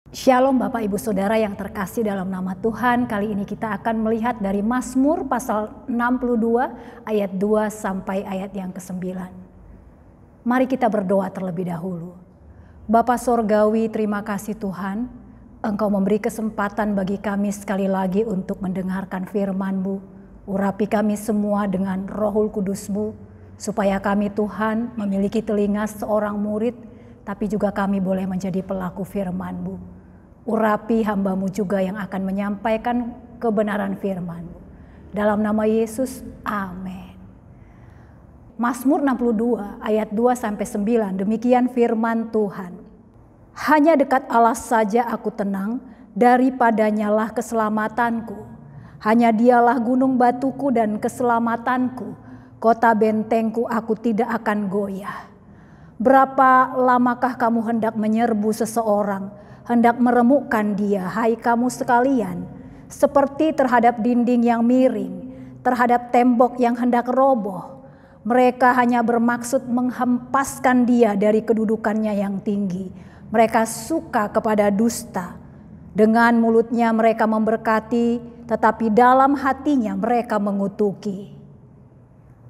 Shalom Bapak Ibu Saudara yang terkasih dalam nama Tuhan. Kali ini kita akan melihat dari Mazmur pasal 62 ayat 2 sampai ayat yang ke-9. Mari kita berdoa terlebih dahulu. Bapa Sorgawi, terima kasih Tuhan. Engkau memberi kesempatan bagi kami sekali lagi untuk mendengarkan firman-Mu. Urapi kami semua dengan Rohul Kudus-Mu, supaya kami Tuhan memiliki telinga seorang murid, tapi juga kami boleh menjadi pelaku firman-Mu. Urapi hamba-Mu juga yang akan menyampaikan kebenaran firman-Mu. Dalam nama Yesus, amin. Mazmur 62 ayat 2-9, demikian firman Tuhan. Hanya dekat Allah saja aku tenang, daripadanyalah keselamatanku. Hanya dialah gunung batuku dan keselamatanku, kota bentengku, aku tidak akan goyah. Berapa lamakah kamu hendak menyerbu seseorang, hendak meremukkan dia, hai kamu sekalian, seperti terhadap dinding yang miring, terhadap tembok yang hendak roboh. Mereka hanya bermaksud menghempaskan dia dari kedudukannya yang tinggi. Mereka suka kepada dusta. Dengan mulutnya mereka memberkati, tetapi dalam hatinya mereka mengutuki.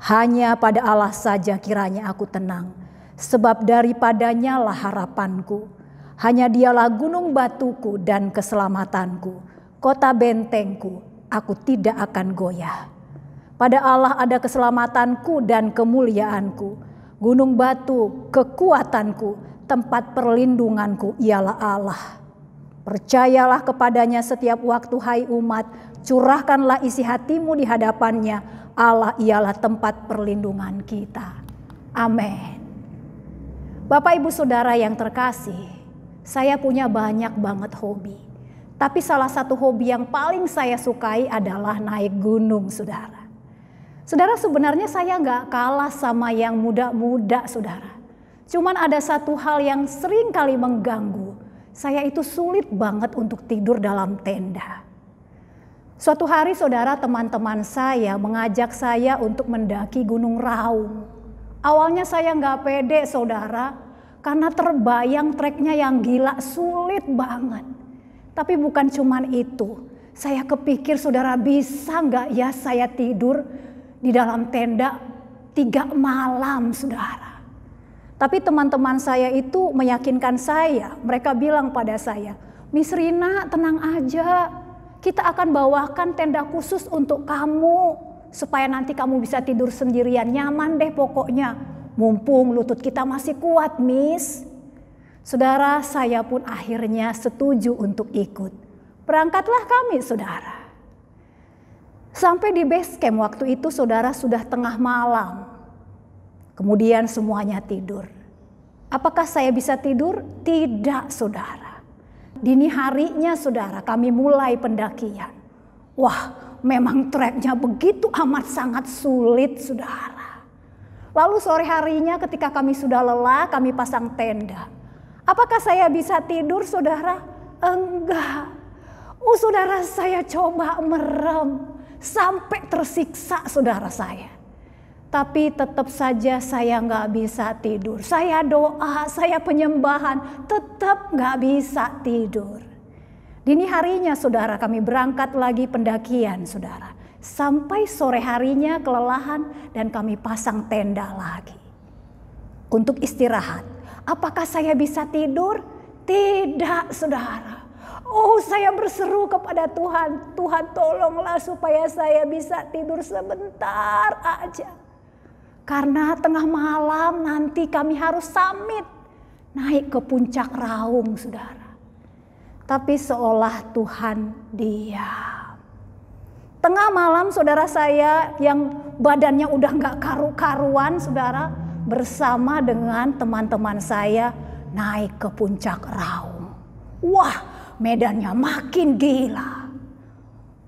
Hanya pada Allah saja kiranya aku tenang, sebab daripadanya lah harapanku. Hanya dialah gunung batuku dan keselamatanku, kota bentengku, aku tidak akan goyah. Pada Allah ada keselamatanku dan kemuliaanku, gunung batu kekuatanku, tempat perlindunganku ialah Allah. Percayalah kepadanya setiap waktu hai umat, curahkanlah isi hatimu di hadapannya, Allah ialah tempat perlindungan kita. Amin. Bapak Ibu Saudara yang terkasih, saya punya banyak banget hobi. Tapi salah satu hobi yang paling saya sukai adalah naik gunung, saudara. Saudara, sebenarnya saya nggak kalah sama yang muda-muda, saudara. Cuman ada satu hal yang sering kali mengganggu. Saya itu sulit banget untuk tidur dalam tenda. Suatu hari saudara, teman-teman saya mengajak saya untuk mendaki Gunung Raung. Awalnya saya nggak pede, saudara. Karena terbayang treknya yang gila, sulit banget. Tapi bukan cuman itu. Saya kepikir, saudara, bisa nggak ya saya tidur di dalam tenda 3 malam, saudara. Tapi teman-teman saya itu meyakinkan saya. Mereka bilang pada saya, Miss Rina, tenang aja. Kita akan bawakan tenda khusus untuk kamu. Supaya nanti kamu bisa tidur sendirian, nyaman deh pokoknya. Mumpung lutut kita masih kuat, Miss. Saudara, saya pun akhirnya setuju untuk ikut. Berangkatlah kami, saudara. Sampai di base camp waktu itu, saudara, sudah tengah malam. Kemudian semuanya tidur. Apakah saya bisa tidur? Tidak, saudara. Dini harinya, saudara, kami mulai pendakian. Wah, memang treknya begitu amat sangat sulit, saudara. Lalu sore harinya ketika kami sudah lelah, kami pasang tenda. Apakah saya bisa tidur, saudara? Enggak. Saudara, saya coba merem sampai tersiksa, saudara saya. Tapi tetap saja saya nggak bisa tidur. Saya doa, saya penyembahan, tetap nggak bisa tidur. Dini harinya, saudara, kami berangkat lagi pendakian, saudara. Sampai sore harinya kelelahan dan kami pasang tenda lagi. Untuk istirahat. Apakah saya bisa tidur? Tidak, saudara. Saya berseru kepada Tuhan. Tuhan, tolonglah supaya saya bisa tidur sebentar aja. Karena tengah malam nanti kami harus summit. Naik ke puncak Raung, saudara. Tapi seolah Tuhan diam. Tengah malam, saudara, saya yang badannya udah gak karu-karuan, saudara, bersama dengan teman-teman saya naik ke puncak Raung. Wah, medannya makin gila.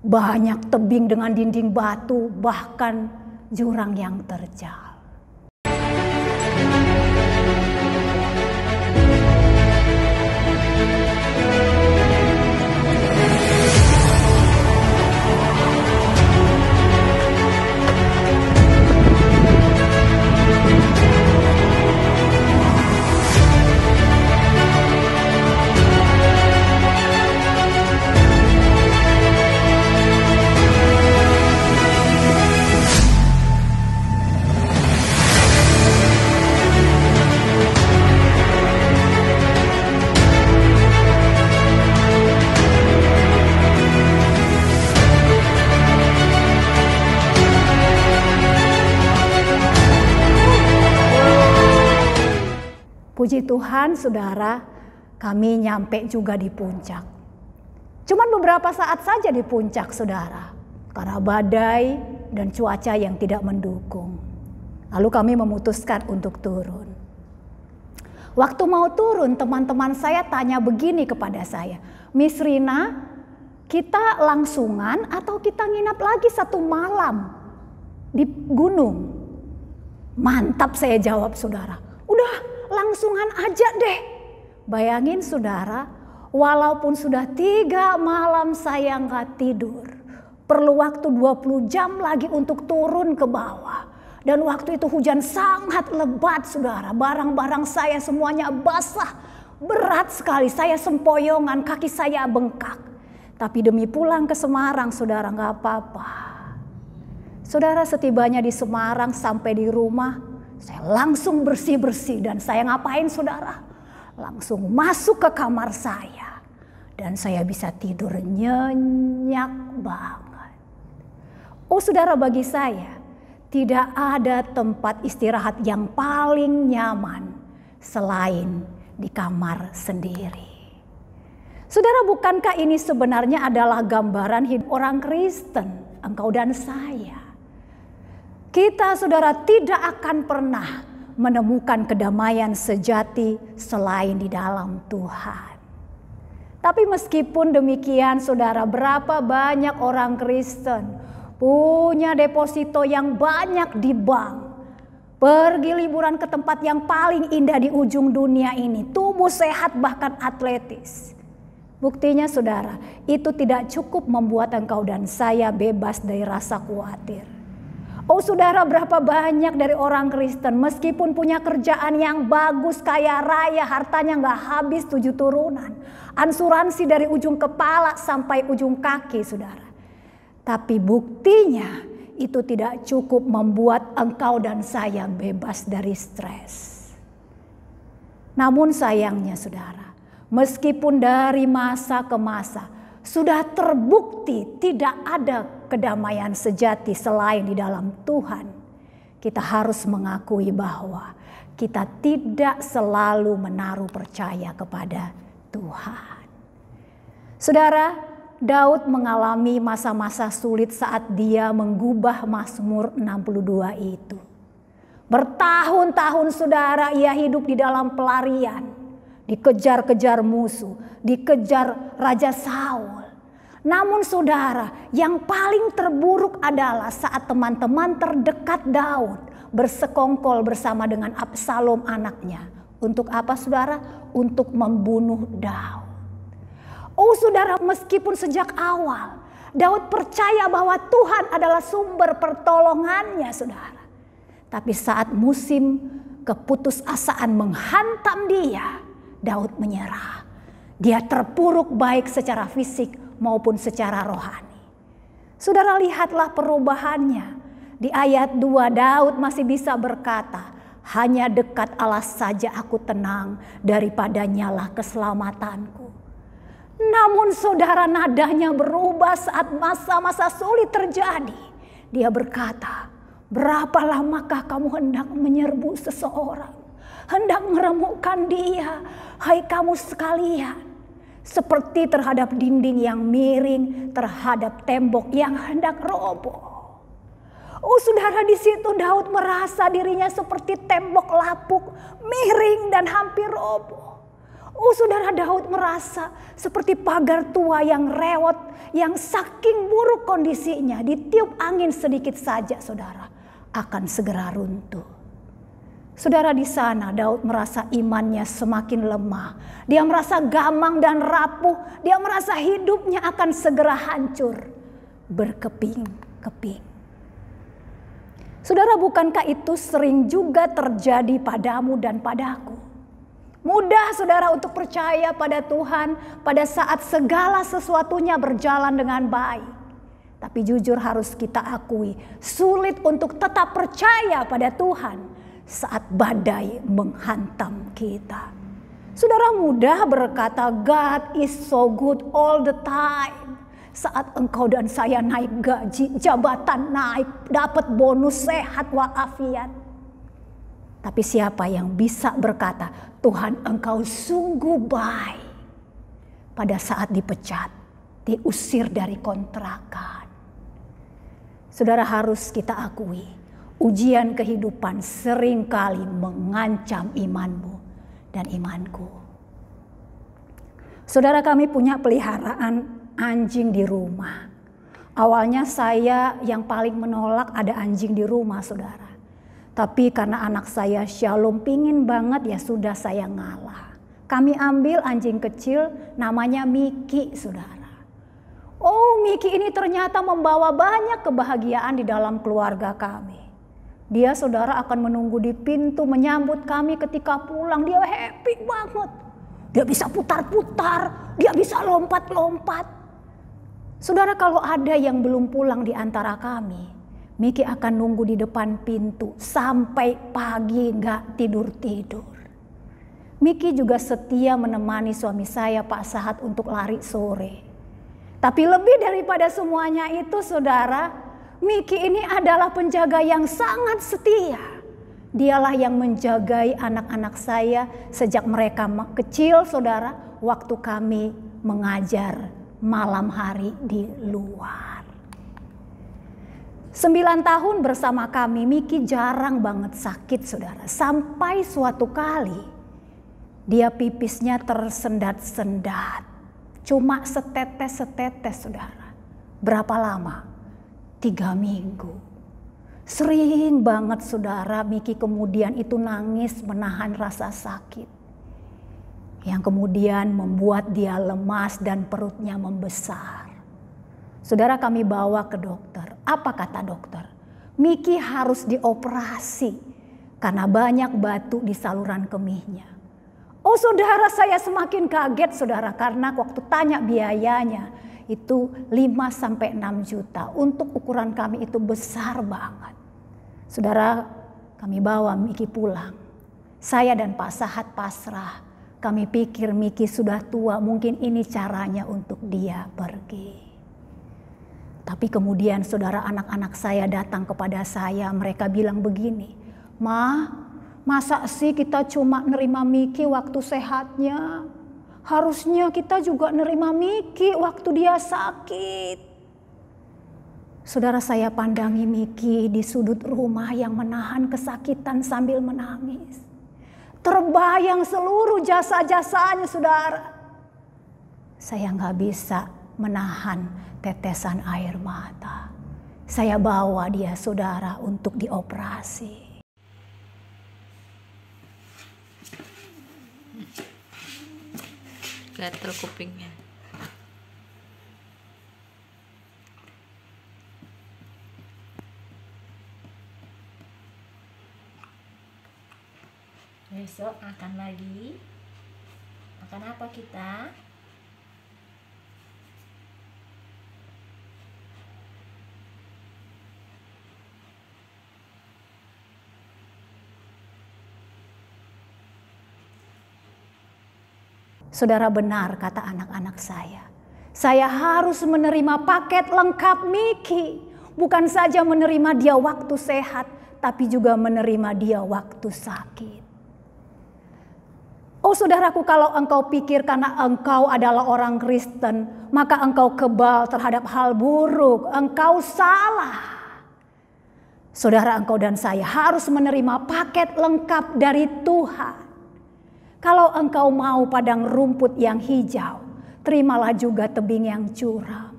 Banyak tebing dengan dinding batu, bahkan jurang yang terjal. Puji Tuhan saudara, kami nyampe juga di puncak. Cuman beberapa saat saja di puncak saudara, karena badai dan cuaca yang tidak mendukung. Lalu kami memutuskan untuk turun. Waktu mau turun, teman-teman saya tanya begini kepada saya, Miss Rina, kita langsungan atau kita nginap lagi 1 malam di gunung? Mantap, saya jawab saudara. Udah langsungan aja deh. Bayangin saudara, walaupun sudah 3 malam saya nggak tidur, perlu waktu 20 jam lagi untuk turun ke bawah. Dan waktu itu hujan sangat lebat saudara. Barang-barang saya semuanya basah. Berat sekali, saya sempoyongan, kaki saya bengkak. Tapi demi pulang ke Semarang saudara, nggak apa-apa. Saudara, setibanya di Semarang sampai di rumah, saya langsung bersih-bersih. Dan saya ngapain saudara? Langsung masuk ke kamar saya. Dan saya bisa tidur nyenyak banget. Oh saudara, bagi saya tidak ada tempat istirahat yang paling nyaman selain di kamar sendiri. Saudara, bukankah ini sebenarnya adalah gambaran hidup orang Kristen, engkau dan saya? Kita saudara tidak akan pernah menemukan kedamaian sejati selain di dalam Tuhan. Tapi meskipun demikian saudara, berapa banyak orang Kristen punya deposito yang banyak di bank, pergi liburan ke tempat yang paling indah di ujung dunia ini, tubuh sehat bahkan atletis. Buktinya saudara, itu tidak cukup membuat engkau dan saya bebas dari rasa khawatir. Oh saudara, berapa banyak dari orang Kristen meskipun punya kerjaan yang bagus, kaya raya, hartanya gak habis 7 turunan, asuransi dari ujung kepala sampai ujung kaki saudara. Tapi buktinya itu tidak cukup membuat engkau dan saya bebas dari stres. Namun sayangnya saudara, meskipun dari masa ke masa sudah terbukti tidak ada kedamaian sejati selain di dalam Tuhan, kita harus mengakui bahwa kita tidak selalu menaruh percaya kepada Tuhan. Saudara, Daud mengalami masa-masa sulit saat dia menggubah Mazmur 62 itu. Bertahun-tahun saudara ia hidup di dalam pelarian, dikejar-kejar musuh, dikejar Raja Saul. Namun saudara, yang paling terburuk adalah saat teman-teman terdekat Daud bersekongkol bersama dengan Absalom anaknya. Untuk apa saudara? Untuk membunuh Daud. Oh saudara, meskipun sejak awal Daud percaya bahwa Tuhan adalah sumber pertolongannya saudara. Tapi saat musim keputusasaan menghantam dia, Daud menyerah. Dia terpuruk baik secara fisik maupun secara rohani. Saudara, lihatlah perubahannya. Di ayat 2 Daud masih bisa berkata, hanya dekat Allah saja aku tenang, daripada nyala keselamatanku. Namun saudara, nadanya berubah saat masa-masa sulit terjadi. Dia berkata, berapa lamakah kamu hendak menyerbu seseorang? Hendak meremukkan dia, hai kamu sekalian. Seperti terhadap dinding yang miring, terhadap tembok yang hendak roboh. Oh saudara, di situ Daud merasa dirinya seperti tembok lapuk, miring dan hampir roboh. Oh saudara, Daud merasa seperti pagar tua yang rewot, yang saking buruk kondisinya, ditiup angin sedikit saja saudara, akan segera runtuh. Saudara, di sana Daud merasa imannya semakin lemah. Dia merasa gamang dan rapuh. Dia merasa hidupnya akan segera hancur, berkeping-keping. Saudara, bukankah itu sering juga terjadi padamu dan padaku? Mudah saudara untuk percaya pada Tuhan pada saat segala sesuatunya berjalan dengan baik. Tapi jujur harus kita akui, sulit untuk tetap percaya pada Tuhan saat badai menghantam kita. Saudara, mudah berkata God is so good all the time. Saat engkau dan saya naik gaji, jabatan naik, dapat bonus, sehat walafiat. Tapi siapa yang bisa berkata, Tuhan engkau sungguh baik pada saat dipecat, diusir dari kontrakan. Saudara, harus kita akui, ujian kehidupan seringkali mengancam imanmu dan imanku. Saudara, kami punya peliharaan anjing di rumah. Awalnya saya yang paling menolak ada anjing di rumah, saudara. Tapi karena anak saya Shalom pingin banget, ya sudah saya ngalah. Kami ambil anjing kecil namanya Miki, saudara. Oh, Miki ini ternyata membawa banyak kebahagiaan di dalam keluarga kami. Dia, saudara, akan menunggu di pintu menyambut kami ketika pulang. Dia happy banget. Dia bisa putar-putar, dia bisa lompat-lompat. Saudara, kalau ada yang belum pulang di antara kami, Miki akan nunggu di depan pintu sampai pagi gak tidur-tidur. Miki juga setia menemani suami saya Pak Sahat untuk lari sore. Tapi lebih daripada semuanya itu, saudara, Miki ini adalah penjaga yang sangat setia. Dialah yang menjagai anak-anak saya sejak mereka kecil, saudara, waktu kami mengajar malam hari di luar. 9 tahun bersama kami, Miki jarang banget sakit, saudara. Sampai suatu kali dia pipisnya tersendat-sendat. Cuma setetes-setetes, saudara. Berapa lama? 3 minggu. Sering banget, saudara, Miki kemudian itu nangis menahan rasa sakit. Yang kemudian membuat dia lemas dan perutnya membesar. Saudara, kami bawa ke dokter. Apa kata dokter? Miki harus dioperasi karena banyak batu di saluran kemihnya. Oh, saudara, saya semakin kaget, saudara, karena waktu tanya biayanya itu 5-6 juta. Untuk ukuran kami itu besar banget. Saudara, kami bawa Miki pulang. Saya dan Pak Sahat pasrah. Kami pikir Miki sudah tua, mungkin ini caranya untuk dia pergi. Tapi kemudian, saudara, anak-anak saya datang kepada saya. Mereka bilang begini, Ma, masa sih kita cuma nerima Miki waktu sehatnya? Harusnya kita juga nerima Miki waktu dia sakit. Saudara, saya pandangi Miki di sudut rumah yang menahan kesakitan sambil menangis. Terbayang seluruh jasa-jasanya, saudara. Saya nggak bisa menahan tetesan air mata. Saya bawa dia, saudara, untuk dioperasi. Gatel kupingnya. Besok makan lagi. Makan apa kita? Saudara, benar kata anak-anak saya. Saya harus menerima paket lengkap Miki. Bukan saja menerima dia waktu sehat, tapi juga menerima dia waktu sakit. Oh, saudaraku, kalau engkau pikir karena engkau adalah orang Kristen, maka engkau kebal terhadap hal buruk, engkau salah. Saudara, engkau dan saya harus menerima paket lengkap dari Tuhan. Kalau engkau mau padang rumput yang hijau, terimalah juga tebing yang curam.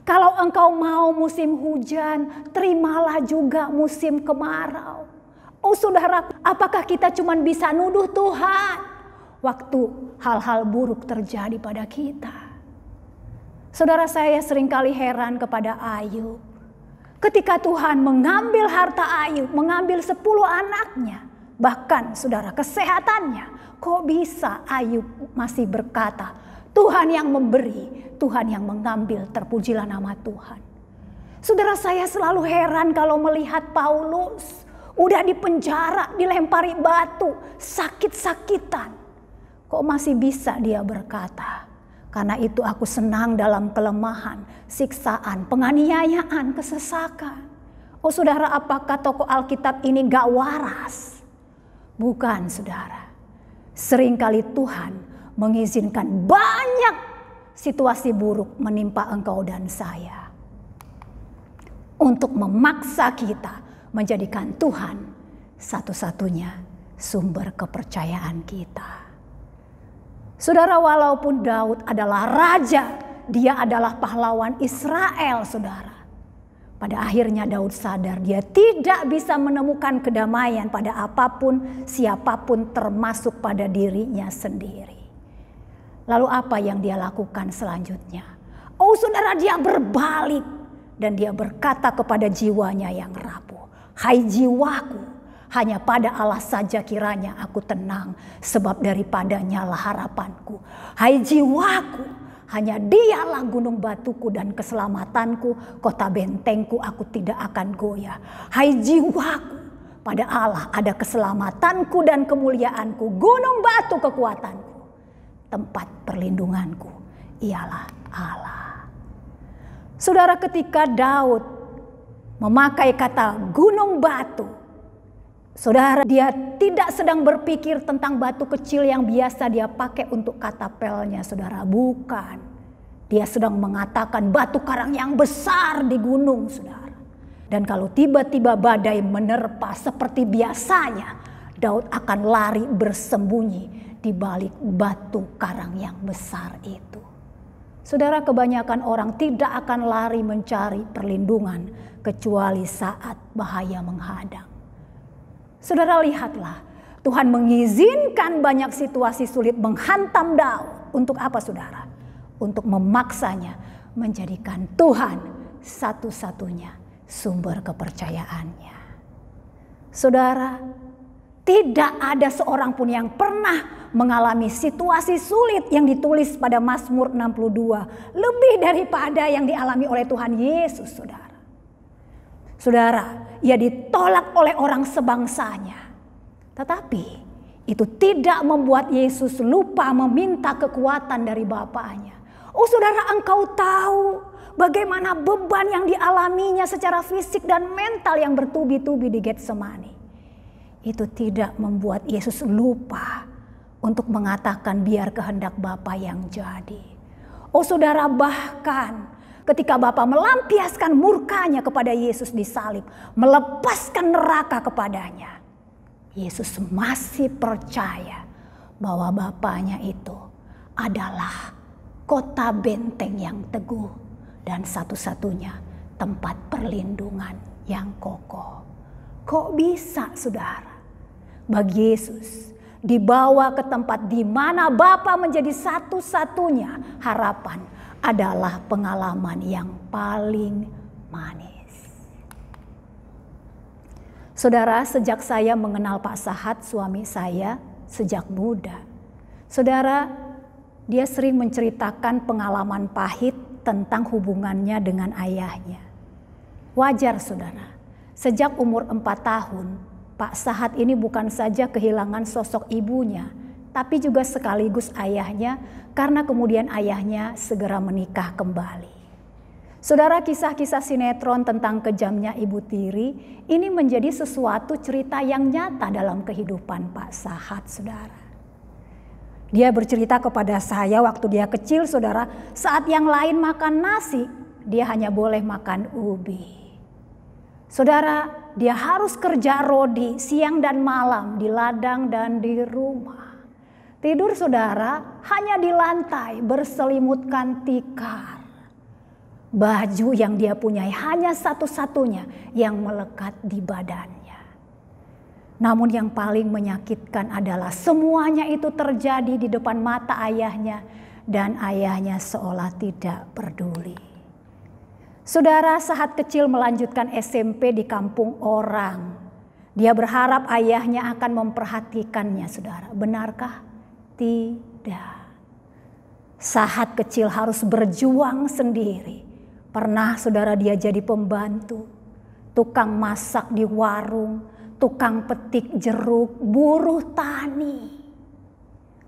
Kalau engkau mau musim hujan, terimalah juga musim kemarau. Oh, saudara, apakah kita cuma bisa nuduh Tuhan waktu hal-hal buruk terjadi pada kita? Saudara, saya seringkali heran kepada Ayub. Ketika Tuhan mengambil harta Ayub, mengambil 10 anaknya, bahkan, saudara, kesehatannya, kok bisa Ayub masih berkata, Tuhan yang memberi, Tuhan yang mengambil, terpujilah nama Tuhan. Saudara, saya selalu heran kalau melihat Paulus udah di penjara, dilempari batu, sakit-sakitan. Kok masih bisa dia berkata, karena itu aku senang dalam kelemahan, siksaan, penganiayaan, kesesakan. Oh, saudara, apakah tokoh Alkitab ini gak waras? Bukan, saudara. Seringkali Tuhan mengizinkan banyak situasi buruk menimpa engkau dan saya untuk memaksa kita menjadikan Tuhan satu-satunya sumber kepercayaan kita. Saudara, walaupun Daud adalah raja, dia adalah pahlawan Israel, saudara. Pada akhirnya Daud sadar dia tidak bisa menemukan kedamaian pada apapun, siapapun, termasuk pada dirinya sendiri. Lalu apa yang dia lakukan selanjutnya? Oh saudara, dia berbalik dan dia berkata kepada jiwanya yang rapuh, "Hai jiwaku, hanya pada Allah saja kiranya aku tenang, sebab daripadanya lah harapanku. Hai jiwaku, hanya Dialah gunung batuku dan keselamatanku, kota bentengku, aku tidak akan goyah. Hai jiwaku, pada Allah ada keselamatanku dan kemuliaanku, gunung batu kekuatanku, tempat perlindunganku ialah Allah." Saudara, ketika Daud memakai kata gunung batu, saudara, dia tidak sedang berpikir tentang batu kecil yang biasa dia pakai untuk katapelnya, saudara. Bukan. Dia sedang mengatakan batu karang yang besar di gunung, saudara. Dan kalau tiba-tiba badai menerpa seperti biasanya, Daud akan lari bersembunyi di balik batu karang yang besar itu. Saudara, kebanyakan orang tidak akan lari mencari perlindungan kecuali saat bahaya menghadang. Saudara, lihatlah, Tuhan mengizinkan banyak situasi sulit menghantam Daud. Untuk apa, saudara? Untuk memaksanya menjadikan Tuhan satu-satunya sumber kepercayaannya. Saudara, tidak ada seorang pun yang pernah mengalami situasi sulit yang ditulis pada Mazmur 62 lebih daripada yang dialami oleh Tuhan Yesus, saudara. Saudara, ia ditolak oleh orang sebangsanya. Tetapi itu tidak membuat Yesus lupa meminta kekuatan dari Bapaknya. Oh saudara, engkau tahu bagaimana beban yang dialaminya secara fisik dan mental yang bertubi-tubi di Getsemani. Itu tidak membuat Yesus lupa untuk mengatakan biar kehendak Bapa yang jadi. Oh saudara, bahkan ketika Bapa melampiaskan murkanya kepada Yesus di salib, melepaskan neraka kepadanya, Yesus masih percaya bahwa Bapaknya itu adalah kota benteng yang teguh dan satu-satunya tempat perlindungan yang kokoh. Kok bisa, saudara? Bagi Yesus, dibawa ke tempat di mana Bapa menjadi satu-satunya harapan adalah pengalaman yang paling manis. Saudara, sejak saya mengenal Pak Sahat, suami saya, sejak muda, saudara, dia sering menceritakan pengalaman pahit tentang hubungannya dengan ayahnya. Wajar, saudara, sejak umur 4 tahun, Pak Sahat ini bukan saja kehilangan sosok ibunya, tapi juga sekaligus ayahnya, karena kemudian ayahnya segera menikah kembali. Saudara, kisah-kisah sinetron tentang kejamnya Ibu Tiri ini menjadi sesuatu cerita yang nyata dalam kehidupan Pak Sahat, saudara. Dia bercerita kepada saya waktu dia kecil, saudara, saat yang lain makan nasi, dia hanya boleh makan ubi. Saudara, dia harus kerja rodi siang dan malam di ladang dan di rumah. Tidur, saudara, hanya di lantai berselimutkan tikar. Baju yang dia punyai hanya satu-satunya yang melekat di badannya. Namun yang paling menyakitkan adalah semuanya itu terjadi di depan mata ayahnya, dan ayahnya seolah tidak peduli. Saudara, saat kecil melanjutkan SMP di kampung orang, dia berharap ayahnya akan memperhatikannya, saudara. Benarkah? Tidak. Saat kecil harus berjuang sendiri. Pernah, saudara, dia jadi pembantu, tukang masak di warung, tukang petik jeruk, buruh tani.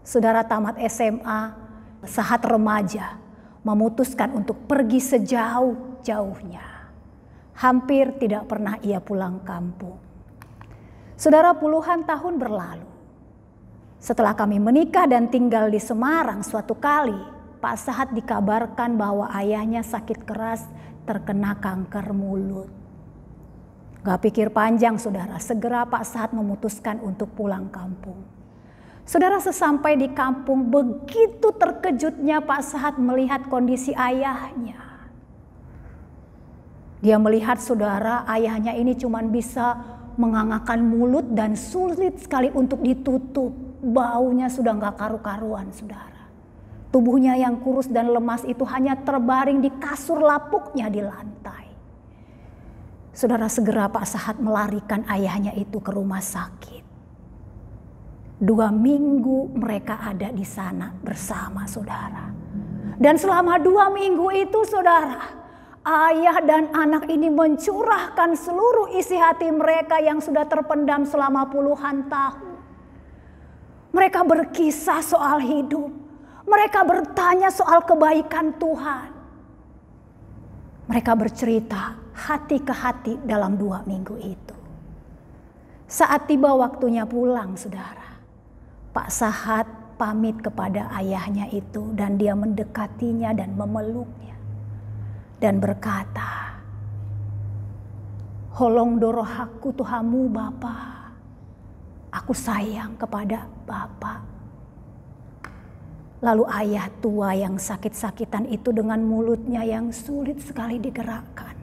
Saudara, tamat SMA, saat remaja, memutuskan untuk pergi sejauh-jauhnya. Hampir tidak pernah ia pulang kampung. Saudara, puluhan tahun berlalu. Setelah kami menikah dan tinggal di Semarang, suatu kali Pak Sahat dikabarkan bahwa ayahnya sakit keras terkena kanker mulut. Gak pikir panjang saudara, segera Pak Sahat memutuskan untuk pulang kampung. Saudara, sesampai di kampung begitu terkejutnya Pak Sahat melihat kondisi ayahnya. Dia melihat saudara, ayahnya ini cuma bisa mengangakkan mulut dan sulit sekali untuk ditutup. Baunya sudah gak karu-karuan saudara. Tubuhnya yang kurus dan lemas itu hanya terbaring di kasur lapuknya di lantai. Saudara, segera Pak Sahat melarikan ayahnya itu ke rumah sakit. 2 minggu mereka ada di sana bersama saudara. Dan selama 2 minggu itu saudara, ayah dan anak ini mencurahkan seluruh isi hati mereka yang sudah terpendam selama puluhan tahun. Mereka berkisah soal hidup. Mereka bertanya soal kebaikan Tuhan. Mereka bercerita hati ke hati dalam 2 minggu itu. Saat tiba waktunya pulang saudara, Pak Sahat pamit kepada ayahnya itu dan dia mendekatinya dan memeluknya. Dan berkata, "Holong dorohaku Tuhamu Bapa, aku sayang kepada Bapak." Lalu ayah tua yang sakit-sakitan itu dengan mulutnya yang sulit sekali digerakkan,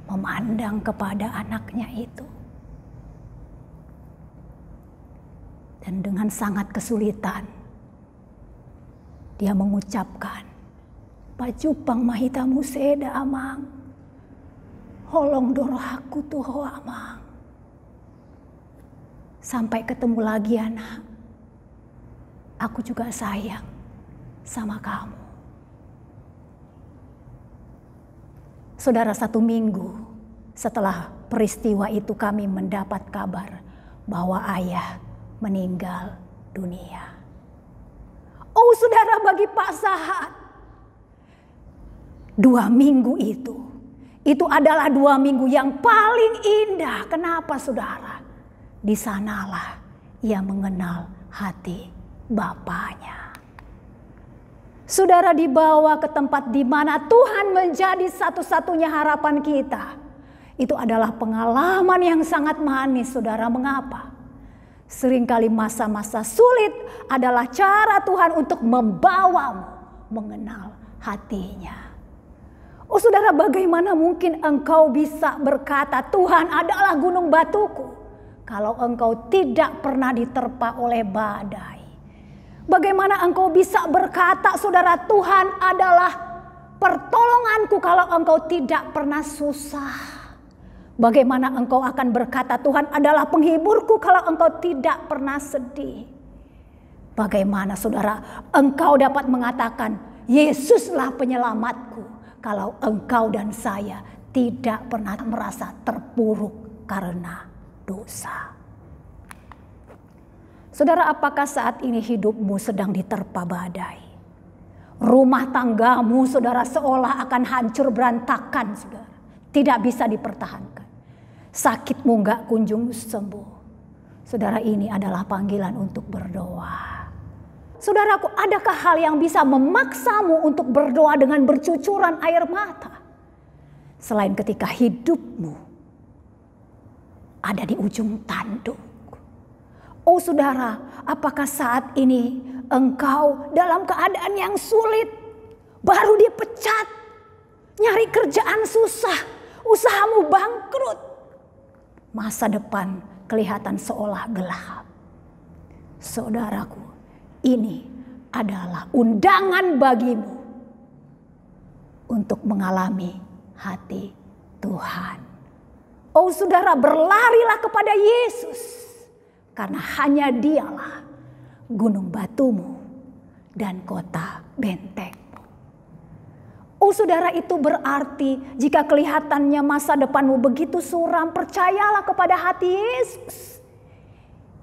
memandang kepada anaknya itu. Dan dengan sangat kesulitan, dia mengucapkan, "Pajupang mahitamu seda amang, holong dorohaku tuho amang." Sampai ketemu lagi anak. Aku juga sayang sama kamu. Saudara, 1 minggu setelah peristiwa itu kami mendapat kabar bahwa ayah meninggal dunia. Oh saudara, bagi Pak Sahat, 2 minggu itu adalah 2 minggu yang paling indah. Kenapa saudara? Di sanalah ia mengenal hati Bapaknya. Saudara, dibawa ke tempat di mana Tuhan menjadi satu-satunya harapan kita. Itu adalah pengalaman yang sangat manis saudara. Mengapa? Seringkali masa-masa sulit adalah cara Tuhan untuk membawamu mengenal hatinya. Oh saudara, bagaimana mungkin engkau bisa berkata Tuhan adalah gunung batuku kalau engkau tidak pernah diterpa oleh badai? Bagaimana engkau bisa berkata saudara Tuhan adalah pertolonganku kalau engkau tidak pernah susah? Bagaimana engkau akan berkata Tuhan adalah penghiburku kalau engkau tidak pernah sedih? Bagaimana saudara engkau dapat mengatakan Yesuslah penyelamatku kalau engkau dan saya tidak pernah merasa terpuruk karena dosa? Saudara, apakah saat ini hidupmu sedang diterpa badai? Rumah tanggamu saudara seolah akan hancur berantakan saudara. Tidak bisa dipertahankan. Sakitmu gak kunjung sembuh. Saudara, ini adalah panggilan untuk berdoa. Saudaraku, adakah hal yang bisa memaksamu untuk berdoa dengan bercucuran air mata? Selain ketika hidupmu ada di ujung tanduk. Oh saudara, apakah saat ini engkau dalam keadaan yang sulit? Baru dipecat, nyari kerjaan susah, usahamu bangkrut. Masa depan kelihatan seolah gelap. Saudaraku, ini adalah undangan bagimu untuk mengalami hati Tuhan. Oh saudara, berlarilah kepada Yesus. Karena hanya dialah gunung batumu dan kota bentengmu. Oh saudara, itu berarti jika kelihatannya masa depanmu begitu suram, percayalah kepada hati Yesus.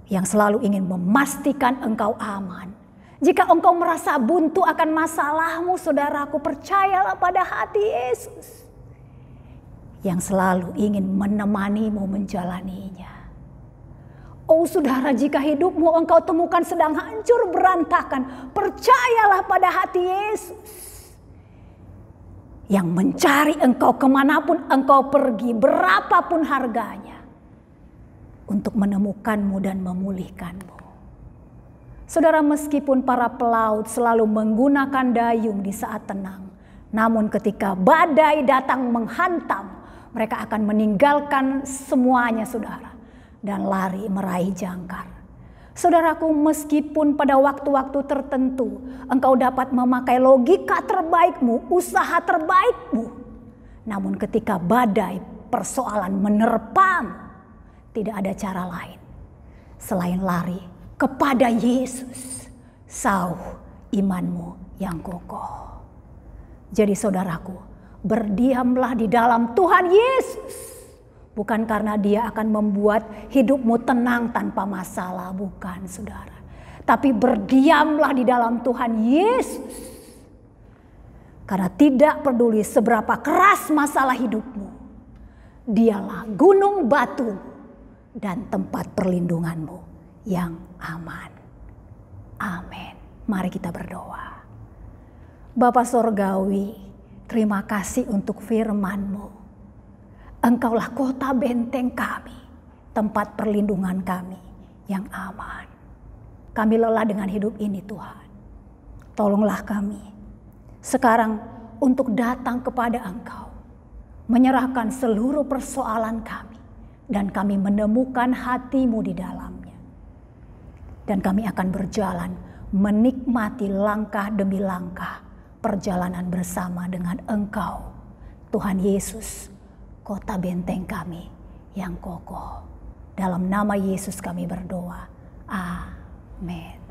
Yang selalu ingin memastikan engkau aman. Jika engkau merasa buntu akan masalahmu, saudaraku, percayalah pada hati Yesus. Yang selalu ingin menemanimu menjalaninya. Oh saudara, jika hidupmu engkau temukan sedang hancur berantakan, percayalah pada hati Yesus yang mencari engkau kemanapun engkau pergi, berapapun harganya, untuk menemukanmu dan memulihkanmu. Saudara, meskipun para pelaut selalu menggunakan dayung di saat tenang, namun ketika badai datang menghantam, mereka akan meninggalkan semuanya saudara, dan lari meraih jangkar. Saudaraku, meskipun pada waktu-waktu tertentu engkau dapat memakai logika terbaikmu, usaha terbaikmu, namun ketika badai persoalan menerpamu, tidak ada cara lain selain lari kepada Yesus, sauh imanmu yang kokoh. Jadi saudaraku, berdiamlah di dalam Tuhan Yesus. Bukan karena dia akan membuat hidupmu tenang tanpa masalah, bukan saudara. Tapi berdiamlah di dalam Tuhan Yesus. Karena tidak peduli seberapa keras masalah hidupmu, dialah gunung batu dan tempat perlindunganmu yang aman. Amin. Mari kita berdoa. Bapa Sorgawi, terima kasih untuk firman-Mu. Engkaulah kota benteng kami, tempat perlindungan kami yang aman. Kami lelah dengan hidup ini Tuhan. Tolonglah kami sekarang untuk datang kepada Engkau, menyerahkan seluruh persoalan kami, dan kami menemukan hati-Mu di dalamnya. Dan kami akan berjalan menikmati langkah demi langkah perjalanan bersama dengan Engkau, Tuhan Yesus, kota benteng kami yang kokoh. Dalam nama Yesus kami berdoa. Amin.